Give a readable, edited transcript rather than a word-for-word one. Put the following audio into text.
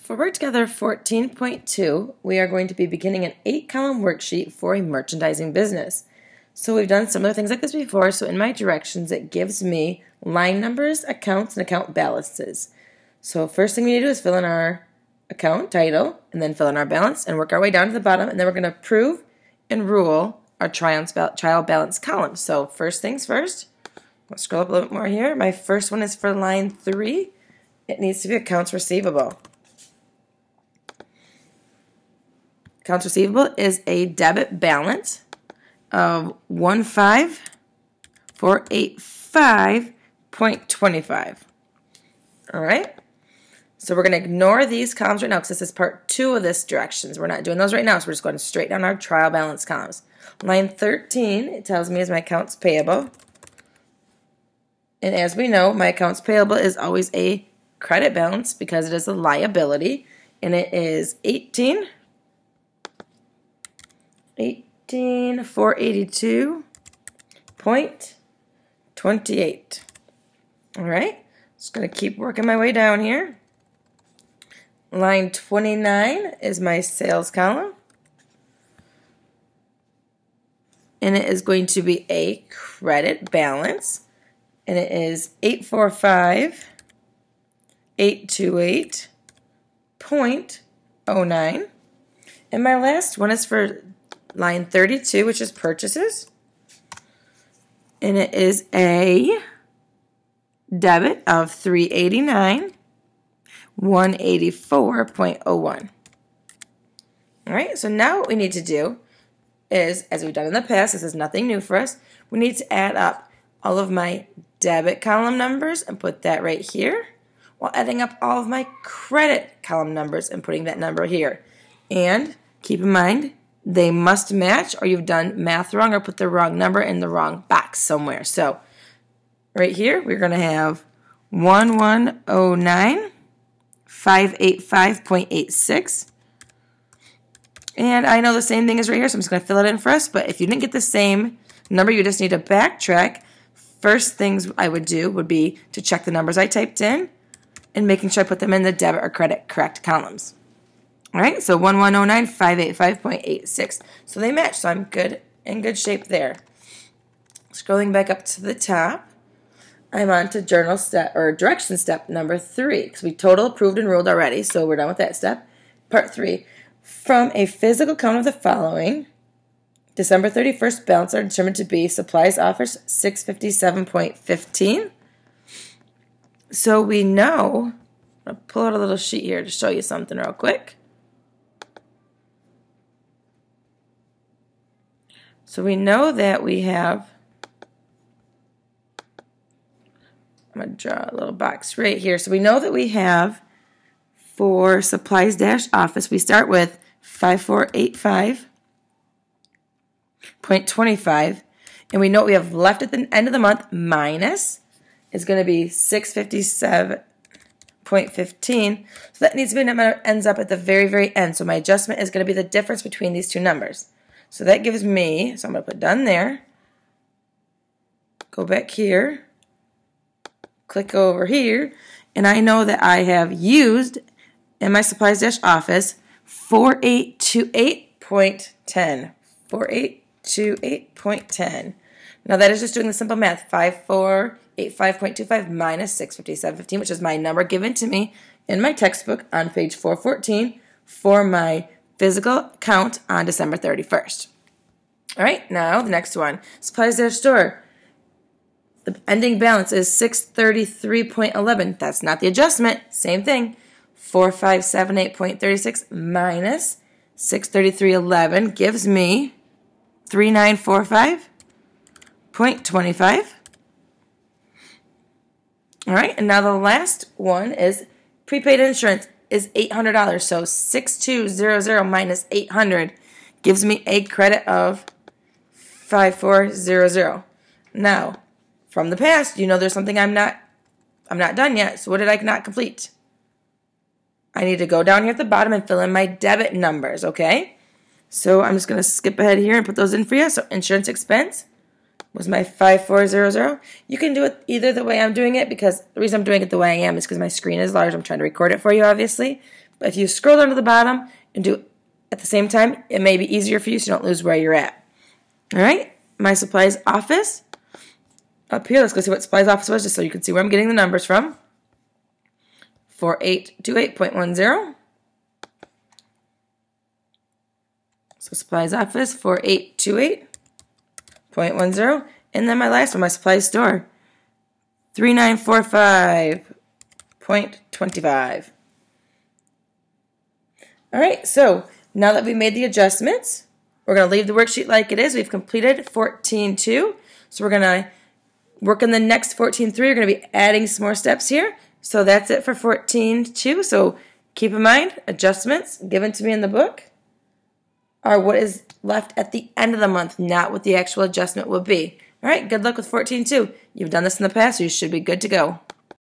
For Work Together 14.2, we are going to be beginning an 8-column worksheet for a merchandising business. So we've done similar things like this before, so in my directions it gives me line numbers, accounts, and account balances. So first thing we need to do is fill in our account title, and then fill in our balance, and work our way down to the bottom, and then we're going to prove and rule our trial balance column. So first things first, I'll scroll up a little bit more here. My first one is for line 3. It needs to be accounts receivable. Accounts receivable is a debit balance of 15485.25. All right? So we're going to ignore these columns right now because this is part 2 of this directions. We're not doing those right now, so we're just going straight down our trial balance columns. Line 13, it tells me is my accounts payable. And as we know, my accounts payable is always a credit balance because it is a liability, and it is 18,482.28. All right, just going to keep working my way down here. Line 29 is my sales column, and it is going to be a credit balance, and it is 845,828.09. And my last one is for line 32, which is purchases, and it is a debit of 389,184.01. All right, so now what we need to do is, as we've done in the past, this is nothing new for us, we need to add up all of my debit column numbers and put that right here, while adding up all of my credit column numbers and putting that number here. And keep in mind, they must match, or you've done math wrong or put the wrong number in the wrong box somewhere. So right here, we're going to have 1109,585.86. And I know the same thing is right here, so I'm just going to fill it in for us. But if you didn't get the same number, you just need to backtrack. First things I would do would be to check the numbers I typed in and making sure I put them in the debit or credit correct columns. All right, so 1109,585.86. So they match, so I'm good, in good shape there. Scrolling back up to the top, I'm on to journal step or direction step number 3, because we total approved and ruled already, so we're done with that step. Part 3, from a physical count of the following, December 31st balance are determined to be supplies offers 657.15. So we know, I'll pull out a little sheet here to show you something real quick. So we know that we have, I'm going to draw a little box right here. So we know that we have, for supplies dash office, we start with 5485.25, and we know what we have left at the end of the month minus is going to be 657.15. So that needs to be a number that ends up at the very, very end. So my adjustment is going to be the difference between these two numbers. So that gives me, so I'm going to put done there, go back here, click over here, and I know that I have used in my supplies dash office 4828.10. 4828.10. Now that is just doing the simple math. 5485.25 minus 657.15, which is my number given to me in my textbook on page 414 for my physical count on December 31st. All right, now the next one. Supplies dash store. The ending balance is 633.11. That's not the adjustment. Same thing. 4578.36 minus 633.11 gives me 3945.25. All right, and now the last one is prepaid insurance is $800. So 6200 minus 800 gives me a credit of 5400. Now, from the past, you know there's something I'm not done yet. So what did I not complete? I need to go down here at the bottom and fill in my debit numbers, okay? So I'm just going to skip ahead here and put those in for you. So insurance expense was my 5400. You can do it either the way I'm doing it, because the reason I'm doing it the way I am is because my screen is large. I'm trying to record it for you, obviously. But if you scroll down to the bottom and do at the same time, it may be easier for you so you don't lose where you're at. All right, my supplies office. Up here, let's go see what supplies office was just so you can see where I'm getting the numbers from. 4828.10. So supplies office, 4828.10. And then my last one, my supplies store, 3945.25. All right, so now that we made the adjustments, we're going to leave the worksheet like it is. We've completed 14.2. So we're going to work on the next 14.3. We're going to be adding some more steps here. So that's it for 14.2. So keep in mind, adjustments given to me in the book are what is left at the end of the month, not what the actual adjustment will be. All right, good luck with 14.2. You've done this in the past, so you should be good to go.